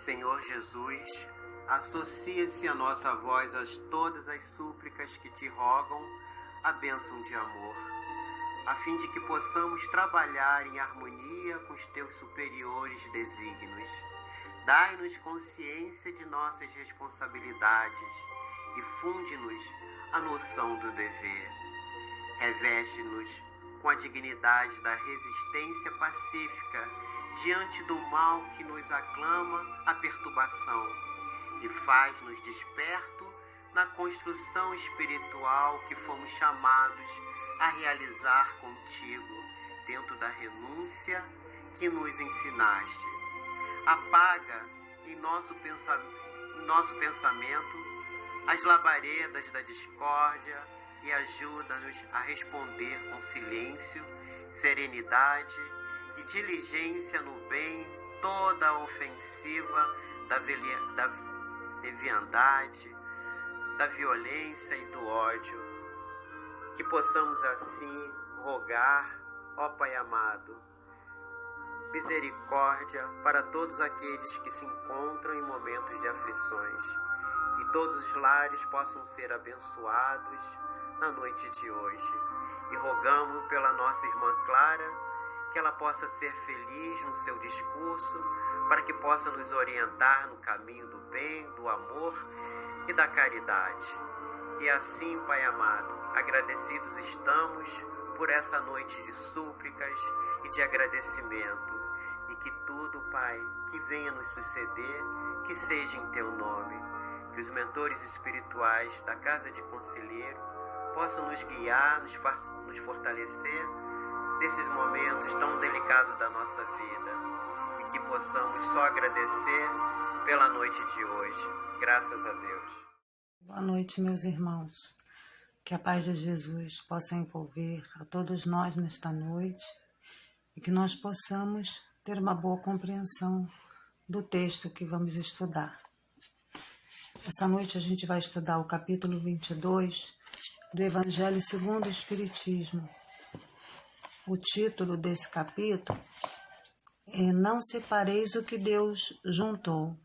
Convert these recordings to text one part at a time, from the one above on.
Senhor Jesus, associa-se a nossa voz a todas as súplicas que te rogam a bênção de amor, a fim de que possamos trabalhar em harmonia com os teus superiores desígnios. Dai-nos consciência de nossas responsabilidades e funde-nos a noção do dever. Reveste-nos com a dignidade da resistência pacífica diante do mal que nos aclama a perturbação e faz-nos desperto na construção espiritual que fomos chamados a realizar contigo dentro da renúncia que nos ensinaste. Apaga em nosso pensamento as labaredas da discórdia e ajuda-nos a responder com silêncio, serenidade e diligência no bem toda a ofensiva da leviandade, da violência e do ódio. Que possamos assim rogar, ó Pai amado, misericórdia para todos aqueles que se encontram em momentos de aflições. Que todos os lares possam ser abençoados na noite de hoje. E rogamos pela nossa irmã Clara, que ela possa ser feliz no seu discurso, para que possa nos orientar no caminho do bem, do amor e da caridade. E assim, Pai amado, agradecidos estamos por essa noite de súplicas e de agradecimento. E que tudo, Pai, que venha nos suceder, que seja em Teu nome. Que os mentores espirituais da Casa de Conselheiro possam nos guiar, nos fortalecer nesses momentos tão delicados da nossa vida. E que possamos só agradecer pela noite de hoje. Graças a Deus. Boa noite, meus irmãos. Que a paz de Jesus possa envolver a todos nós nesta noite e que nós possamos ter uma boa compreensão do texto que vamos estudar. Essa noite a gente vai estudar o capítulo 22 do Evangelho segundo o Espiritismo. O título desse capítulo é Não separeis o que Deus juntou.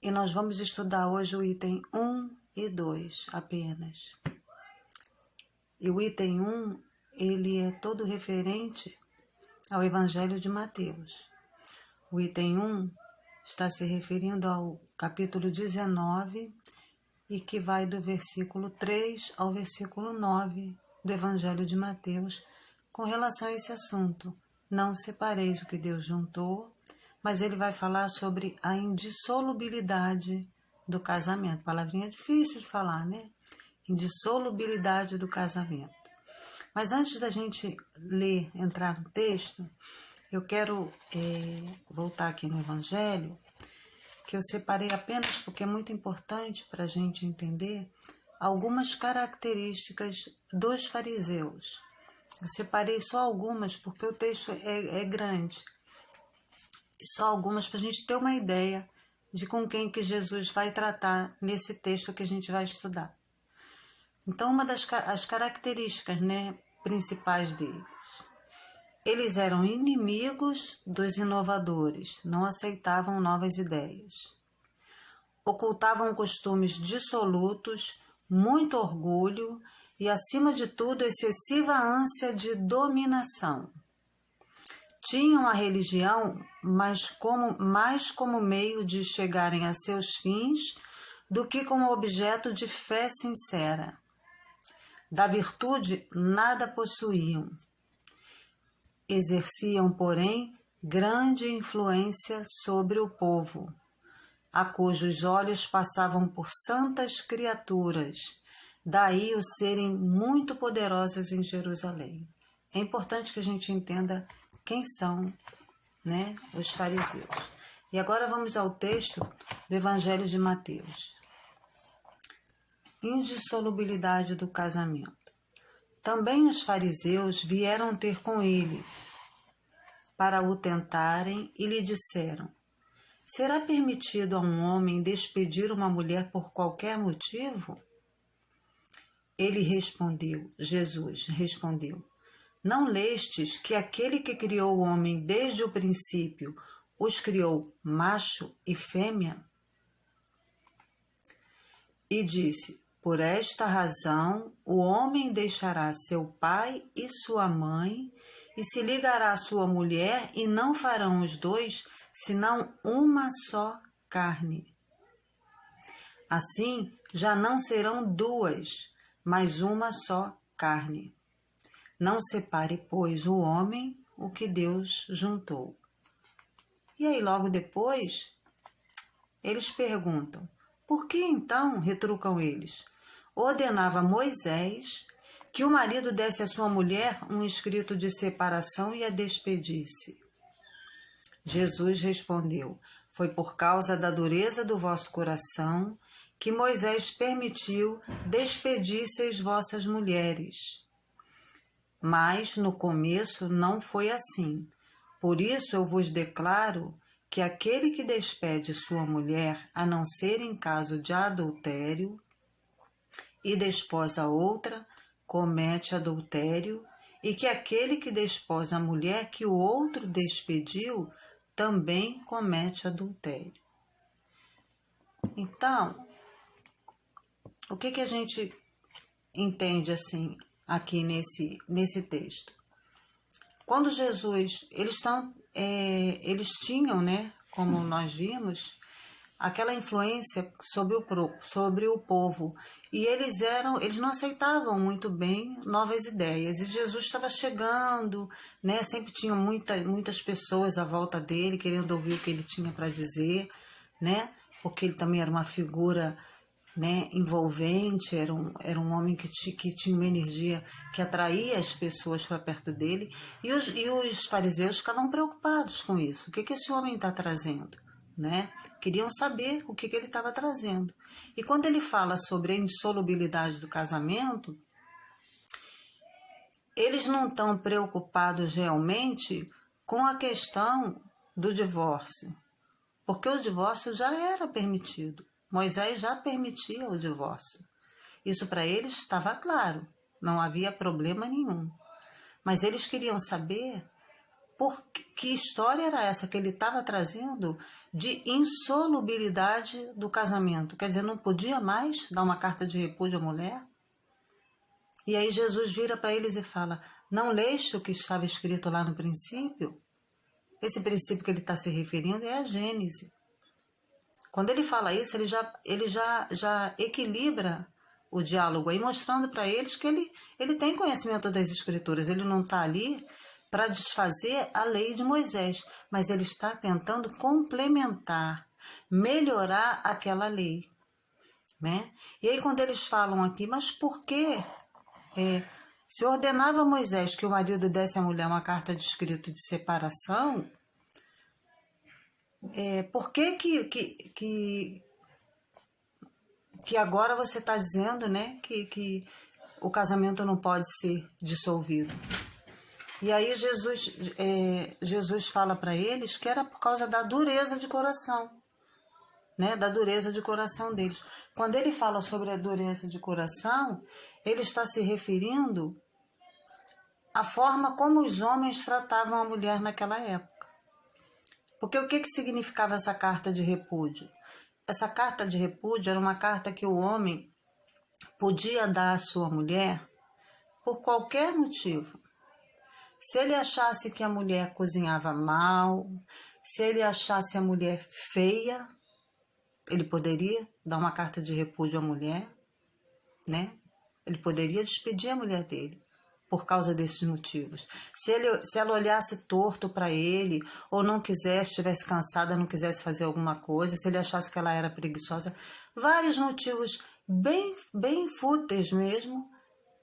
E nós vamos estudar hoje o item 1 e 2 apenas. E o item 1, ele é todo referente ao Evangelho de Mateus. O item 1 está se referindo ao capítulo 19 e que vai do versículo 3 ao versículo 9 do Evangelho de Mateus com relação a esse assunto. Não separeis o que Deus juntou, mas ele vai falar sobre a indissolubilidade do casamento. Palavrinha difícil de falar, né? Indissolubilidade do casamento. Mas antes da gente ler, entrar no texto, eu quero voltar aqui no Evangelho, que eu separei apenas porque é muito importante para a gente entender algumas características dos fariseus. Eu separei só algumas porque o texto é grande. E só algumas para a gente ter uma ideia de com quem que Jesus vai tratar nesse texto que a gente vai estudar. Então, uma das as características, né, principais deles. Eles eram inimigos dos inovadores, não aceitavam novas ideias. Ocultavam costumes dissolutos, muito orgulho e, acima de tudo, excessiva ânsia de dominação. Tinham a religião mais como meio de chegarem a seus fins do que como objeto de fé sincera. Da virtude nada possuíam. Exerciam, porém, grande influência sobre o povo, a cujos olhos passavam por santas criaturas, daí o serem muito poderosas em Jerusalém. É importante que a gente entenda quem são, né, os fariseus. E agora vamos ao texto do Evangelho de Mateus. Indissolubilidade do casamento. Também os fariseus vieram ter com ele para o tentarem e lhe disseram: será permitido a um homem despedir uma mulher por qualquer motivo? Jesus respondeu: não lestes que aquele que criou o homem desde o princípio os criou macho e fêmea? E disse: por esta razão o homem deixará seu pai e sua mãe e se ligará à sua mulher, e não farão os dois senão uma só carne. Assim já não serão duas, mas uma só carne. Não separe, pois, o homem o que Deus juntou. E aí logo depois eles perguntam: por que então, retrucam eles, ordenava Moisés que o marido desse à sua mulher um escrito de separação e a despedisse? Jesus respondeu: foi por causa da dureza do vosso coração que Moisés permitiu despedisseis vossas mulheres. Mas no começo não foi assim. Por isso eu vos declaro que aquele que despede sua mulher, a não ser em caso de adultério, e desposa outra, comete adultério, e que aquele que desposa a mulher que o outro despediu, também comete adultério. Então, o que a gente entende assim aqui nesse texto? Quando Jesus, eles tinham, né, como nós vimos, aquela influência sobre o povo, e eles não aceitavam muito bem novas ideias, e Jesus estava chegando, né, sempre tinham muitas pessoas à volta dele, querendo ouvir o que ele tinha para dizer, né, porque ele também era uma figura, né, envolvente, era um homem que tinha uma energia que atraía as pessoas para perto dele, e os fariseus ficavam preocupados com isso. O que esse homem está trazendo? Né? Queriam saber o que ele estava trazendo. E quando ele fala sobre a insolubilidade do casamento, eles não estão preocupados realmente com a questão do divórcio, porque o divórcio já era permitido. Moisés já permitia o divórcio. Isso para eles estava claro, não havia problema nenhum. Mas eles queriam saber que história era essa que ele estava trazendo de insolubilidade do casamento. Quer dizer, não podia mais dar uma carta de repúdio à mulher? E aí Jesus vira para eles e fala: não leste o que estava escrito lá no princípio? Esse princípio que ele está se referindo é a Gênese. Quando ele fala isso, ele já equilibra o diálogo aí, mostrando para eles que ele tem conhecimento das Escrituras. Ele não está ali para desfazer a lei de Moisés, mas ele está tentando complementar, melhorar aquela lei, né? E aí quando eles falam aqui, mas por que se ordenava a Moisés que o marido desse à mulher uma carta de escrito de separação, por que agora você está dizendo, né, que o casamento não pode ser dissolvido? E aí Jesus fala para eles que era por causa da dureza de coração, né, da dureza de coração deles. Quando ele fala sobre a dureza de coração, ele está se referindo à forma como os homens tratavam a mulher naquela época. Porque o que significava essa carta de repúdio? Essa carta de repúdio era uma carta que o homem podia dar à sua mulher por qualquer motivo. Se ele achasse que a mulher cozinhava mal, se ele achasse a mulher feia, ele poderia dar uma carta de repúdio à mulher, né? Ele poderia despedir a mulher dele por causa desses motivos. Se ela olhasse torto para ele, ou não quisesse, estivesse cansada, não quisesse fazer alguma coisa, se ele achasse que ela era preguiçosa, vários motivos bem fúteis mesmo,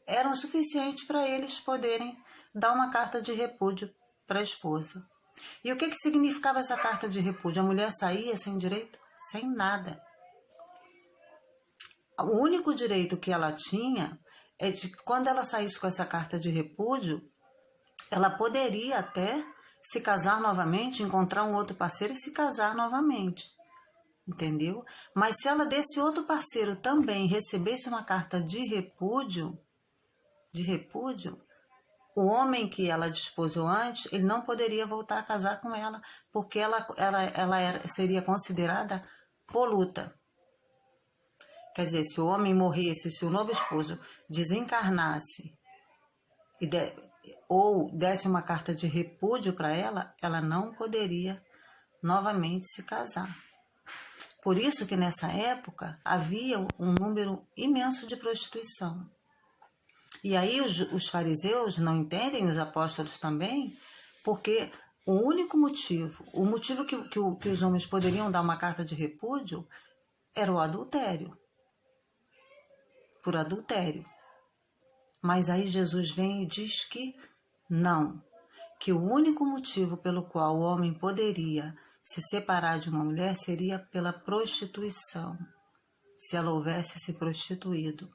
eram suficientes para eles poderem dar uma carta de repúdio para a esposa. E o que significava essa carta de repúdio? A mulher saía sem direito? Sem nada. O único direito que ela tinha é de que quando ela saísse com essa carta de repúdio, ela poderia até se casar novamente, encontrar um outro parceiro e se casar novamente. Entendeu? Mas se ela desse outro parceiro também recebesse uma carta de repúdio, o homem que ela desposou antes, ele não poderia voltar a casar com ela, porque ela seria considerada poluta. Quer dizer, se o homem morresse, se o novo esposo desencarnasse ou desse uma carta de repúdio para ela, ela não poderia novamente se casar. Por isso que nessa época havia um número imenso de prostituição. E aí os fariseus não entendem, os apóstolos também, porque o único motivo, o motivo que os homens poderiam dar uma carta de repúdio era o adultério. Por adultério. Mas aí Jesus vem e diz que não, que o único motivo pelo qual o homem poderia se separar de uma mulher seria pela prostituição, se ela houvesse se prostituído.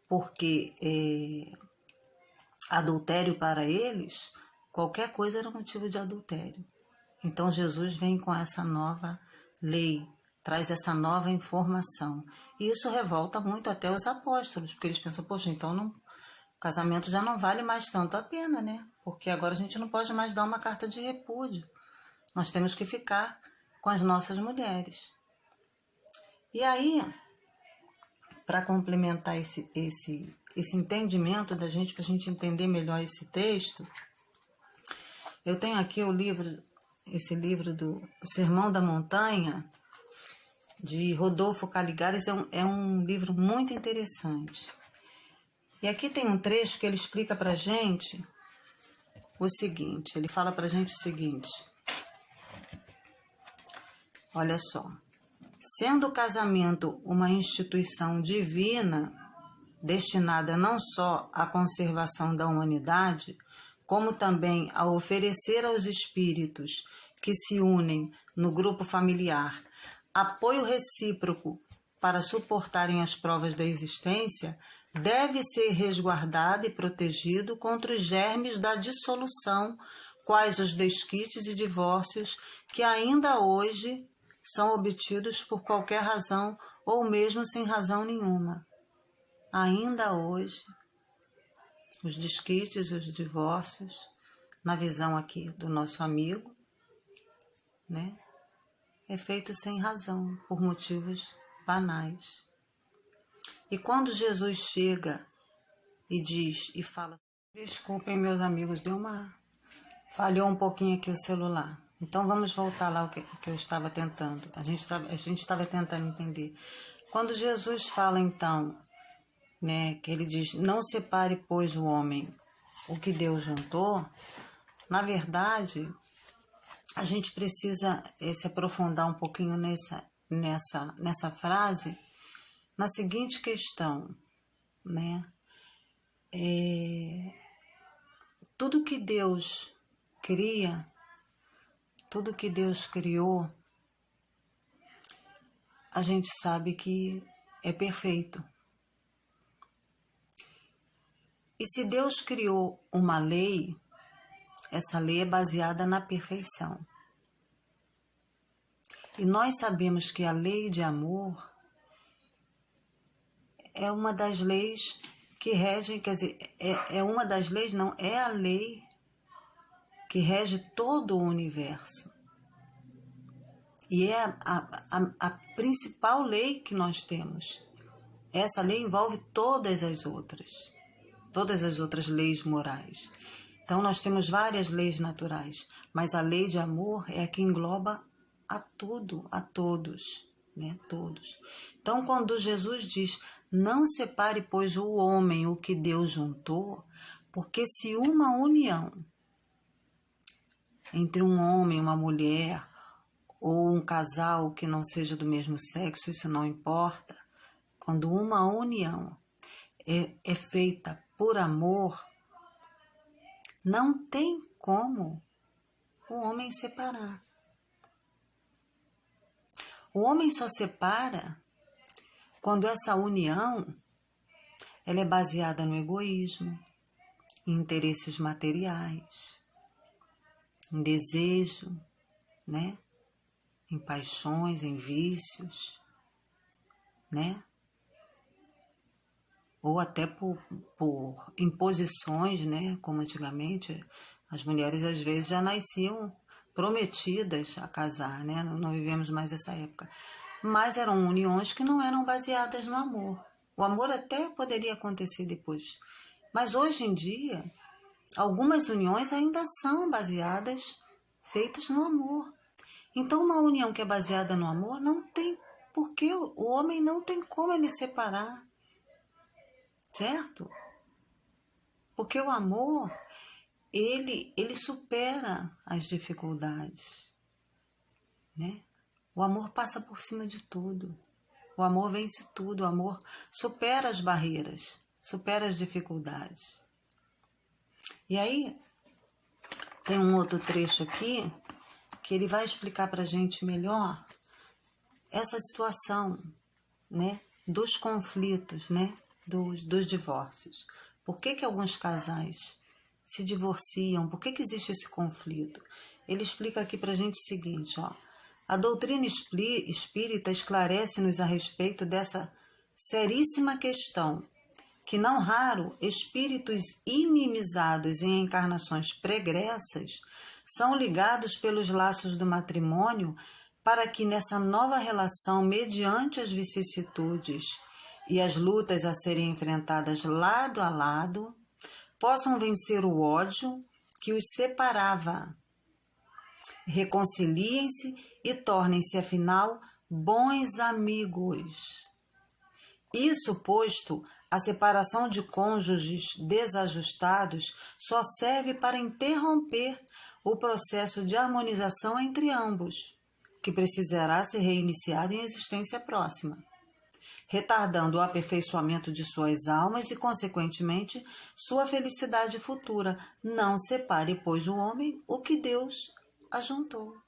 Porque adultério para eles, qualquer coisa era motivo de adultério. Então Jesus vem com essa nova lei, traz essa nova informação. E isso revolta muito até os apóstolos, porque eles pensam, poxa, então o casamento já não vale mais tanto a pena, né? Porque agora a gente não pode mais dar uma carta de repúdio. Nós temos que ficar com as nossas mulheres. E aí, para complementar esse entendimento da gente, para a gente entender melhor esse texto, eu tenho aqui esse livro do Sermão da Montanha, de Rodolfo Caligares, é um livro muito interessante. E aqui tem um trecho que ele explica para a gente o seguinte, ele fala para a gente o seguinte, olha só, sendo o casamento uma instituição divina, destinada não só à conservação da humanidade, como também a oferecer aos espíritos que se unem no grupo familiar apoio recíproco para suportarem as provas da existência, deve ser resguardado e protegido contra os germes da dissolução, quais os desquites e divórcios que ainda hoje são obtidos por qualquer razão ou mesmo sem razão nenhuma. Ainda hoje, os desquites e os divórcios, na visão aqui do nosso amigo, né, é feito sem razão, por motivos banais. E quando Jesus chega e diz e fala, desculpem meus amigos, falhou um pouquinho aqui o celular. Então vamos voltar lá o que eu estava tentando. A gente estava tentando entender. Quando Jesus fala então, né, que ele diz, não separe, pois, o homem o que Deus juntou, na verdade, a gente precisa se aprofundar um pouquinho nessa frase, na seguinte questão, né? Tudo que Deus cria, tudo que Deus criou, a gente sabe que é perfeito. E se Deus criou uma lei, essa lei é baseada na perfeição. E nós sabemos que a lei de amor é uma das leis que regem, quer dizer, é uma das leis, não, é a lei que rege todo o universo. E é a principal lei que nós temos. Essa lei envolve todas as outras leis morais. Então, nós temos várias leis naturais, mas a lei de amor é a que engloba a tudo, a todos, né? Todos. Então, quando Jesus diz, não separe, pois, o homem o que Deus juntou, porque se uma união entre um homem e uma mulher, ou um casal que não seja do mesmo sexo, isso não importa, quando uma união é feita por amor, não tem como o homem separar. O homem só separa quando essa união ela é baseada no egoísmo, em interesses materiais, em desejo, né? Em paixões, em vícios, né? ou até por imposições, né? Como antigamente, as mulheres às vezes já nasciam prometidas a casar, né? Não vivemos mais essa época. Mas eram uniões que não eram baseadas no amor. O amor até poderia acontecer depois. Mas hoje em dia, algumas uniões ainda são baseadas, feitas no amor. Então, uma união que é baseada no amor não tem, porque o homem não tem como ele separar, certo? Porque o amor, ele supera as dificuldades, né? O amor passa por cima de tudo. O amor vence tudo. O amor supera as barreiras, supera as dificuldades. E aí, tem um outro trecho aqui que ele vai explicar para a gente melhor essa situação, né, dos conflitos, né, dos divórcios. Por que alguns casais se divorciam? Por que existe esse conflito? Ele explica aqui para a gente o seguinte, ó. A doutrina espírita esclarece-nos a respeito dessa seríssima questão, que não raro espíritos inimizados em encarnações pregressas são ligados pelos laços do matrimônio para que nessa nova relação, mediante as vicissitudes e as lutas a serem enfrentadas lado a lado, possam vencer o ódio que os separava. Reconciliem-se e tornem-se, afinal, bons amigos. Isso posto, a separação de cônjuges desajustados só serve para interromper o processo de harmonização entre ambos, que precisará ser reiniciado em existência próxima, retardando o aperfeiçoamento de suas almas e, consequentemente, sua felicidade futura. Não separe, pois, o homem o que Deus ajuntou.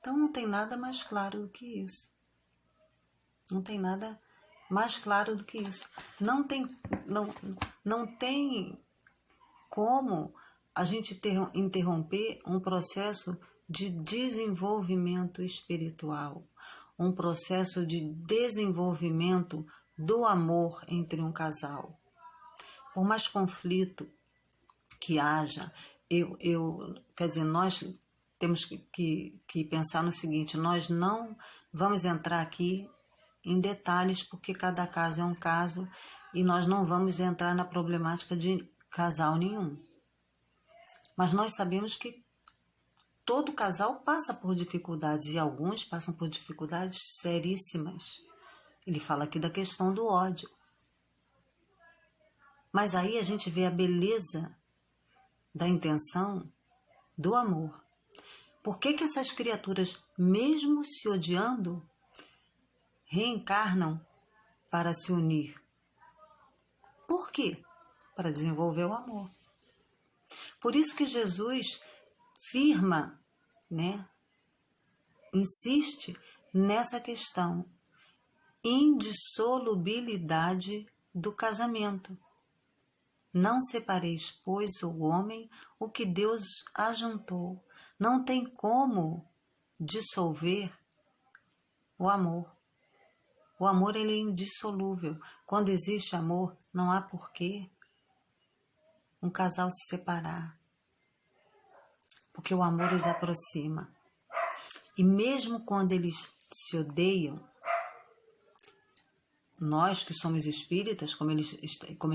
Então não tem nada mais claro do que isso. Não tem nada mais claro do que isso. Não tem como a gente interromper um processo de desenvolvimento espiritual, um processo de desenvolvimento do amor entre um casal. Por mais conflito que haja, quer dizer, nós temos que pensar no seguinte: nós não vamos entrar aqui em detalhes, porque cada caso é um caso, e nós não vamos entrar na problemática de casal nenhum. Mas nós sabemos que todo casal passa por dificuldades, e alguns passam por dificuldades seríssimas. Ele fala aqui da questão do ódio. Mas aí a gente vê a beleza da intenção do amor. Por que essas criaturas, mesmo se odiando, reencarnam para se unir? Por quê? Para desenvolver o amor. Por isso que Jesus firma, né, insiste nessa questão, indissolubilidade do casamento. Não separeis, pois, o homem o que Deus ajuntou. Não tem como dissolver o amor. O amor, ele é indissolúvel. Quando existe amor, não há porquê um casal se separar. Porque o amor os aproxima. E mesmo quando eles se odeiam, nós que somos espíritas, como ele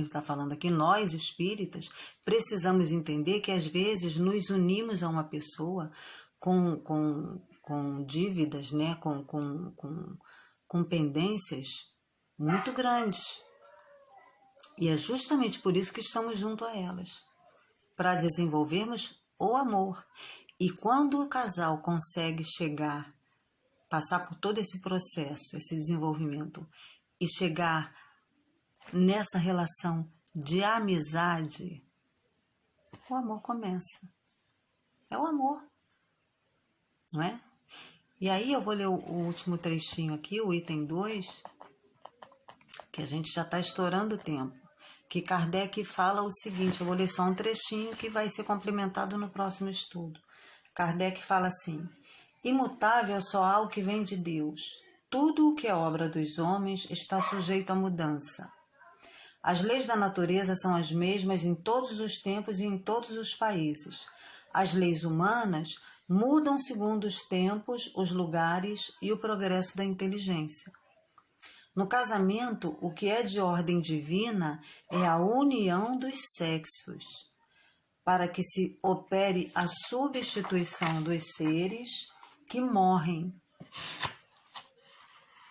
está falando aqui, nós espíritas, precisamos entender que às vezes nos unimos a uma pessoa com dívidas, né? com pendências muito grandes. E é justamente por isso que estamos junto a elas, para desenvolvermos o amor. E quando o casal consegue passar por todo esse processo, esse desenvolvimento, e chegar nessa relação de amizade, o amor começa. É o amor, não é? E aí eu vou ler o último trechinho aqui, o item 2, que a gente já está estourando o tempo, que Kardec fala o seguinte, eu vou ler só um trechinho que vai ser complementado no próximo estudo. Kardec fala assim: imutável só há o que vem de Deus. tudo o que é obra dos homens está sujeito à mudança. As leis da natureza são as mesmas em todos os tempos e em todos os países. As leis humanas mudam segundo os tempos, os lugares e o progresso da inteligência. No casamento, o que é de ordem divina é a união dos sexos, para que se opere a substituição dos seres que morrem.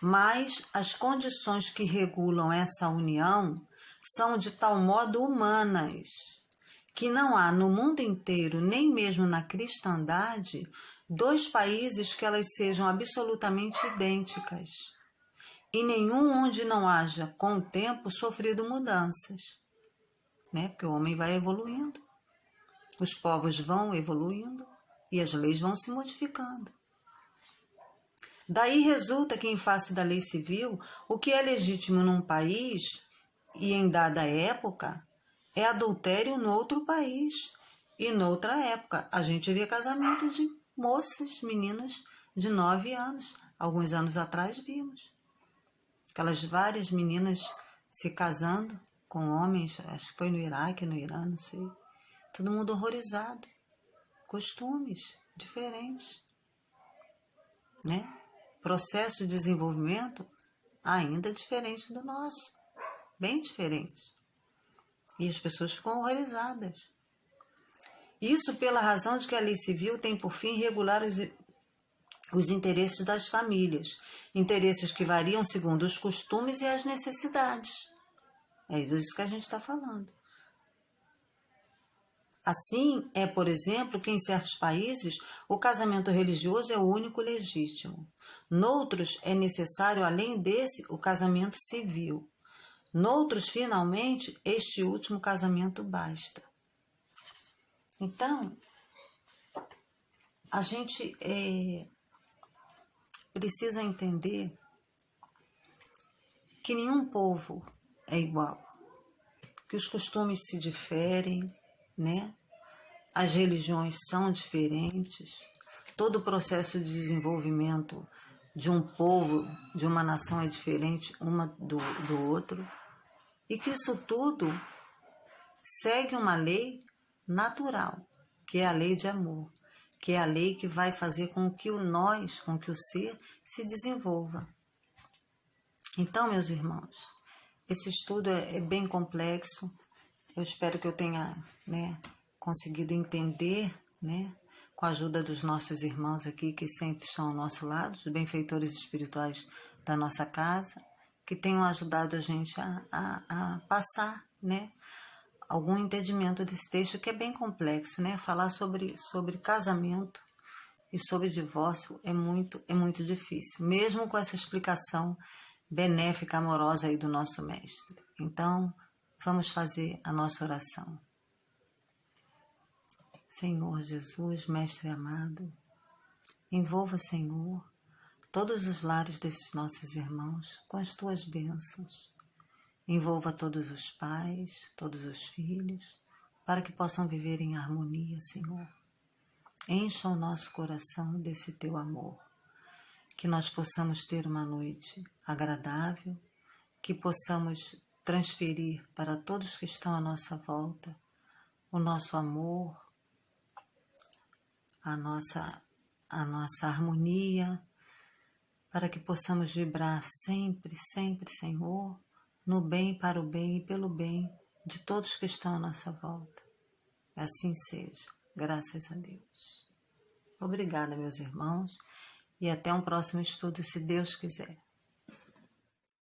Mas as condições que regulam essa união são de tal modo humanas que não há no mundo inteiro, nem mesmo na cristandade, 2 países que elas sejam absolutamente idênticas, e nenhum onde não haja, com o tempo, sofrido mudanças, né? Porque o homem vai evoluindo, os povos vão evoluindo e as leis vão se modificando. Daí resulta que, em face da lei civil, o que é legítimo num país e em dada época é adultério no outro país e noutra época. A gente vê casamento de moças, meninas de 9 anos. Alguns anos atrás vimos aquelas várias meninas se casando com homens, acho que foi no Iraque, no Irã, não sei. Todo mundo horrorizado. Costumes diferentes, né? Processo de desenvolvimento ainda diferente do nosso, bem diferente. E as pessoas ficam horrorizadas. Isso pela razão de que a lei civil tem por fim regular os interesses das famílias, interesses que variam segundo os costumes e as necessidades. É disso que a gente está falando. Assim, é, por exemplo, que em certos países o casamento religioso é o único legítimo. Noutros é necessário, além desse, o casamento civil. Noutros, finalmente, este último casamento basta. Então, a gente precisa entender que nenhum povo é igual, que os costumes se diferem, né? As religiões são diferentes, todo o processo de desenvolvimento de um povo, de uma nação é diferente uma do outro, e que isso tudo segue uma lei natural, que é a lei de amor, que é a lei que vai fazer com que o ser se desenvolva. Então, meus irmãos, esse estudo é bem complexo. Eu espero que eu tenha, conseguido entender, com a ajuda dos nossos irmãos aqui, que sempre estão ao nosso lado, os benfeitores espirituais da nossa casa, que tenham ajudado a gente a passar, algum entendimento desse texto, que é bem complexo, Falar sobre casamento e sobre divórcio é muito difícil, mesmo com essa explicação benéfica, amorosa aí do nosso mestre. Então, vamos fazer a nossa oração. Senhor Jesus, Mestre amado, envolva, Senhor, todos os lares desses nossos irmãos com as tuas bênçãos. Envolva todos os pais, todos os filhos, para que possam viver em harmonia, Senhor. Encha o nosso coração desse teu amor, que nós possamos ter uma noite agradável, que possamos transferir para todos que estão à nossa volta o nosso amor, a nossa harmonia, para que possamos vibrar sempre, sempre, Senhor, no bem, para o bem e pelo bem de todos que estão à nossa volta. Assim seja, graças a Deus. Obrigada, meus irmãos, e até um próximo estudo, se Deus quiser.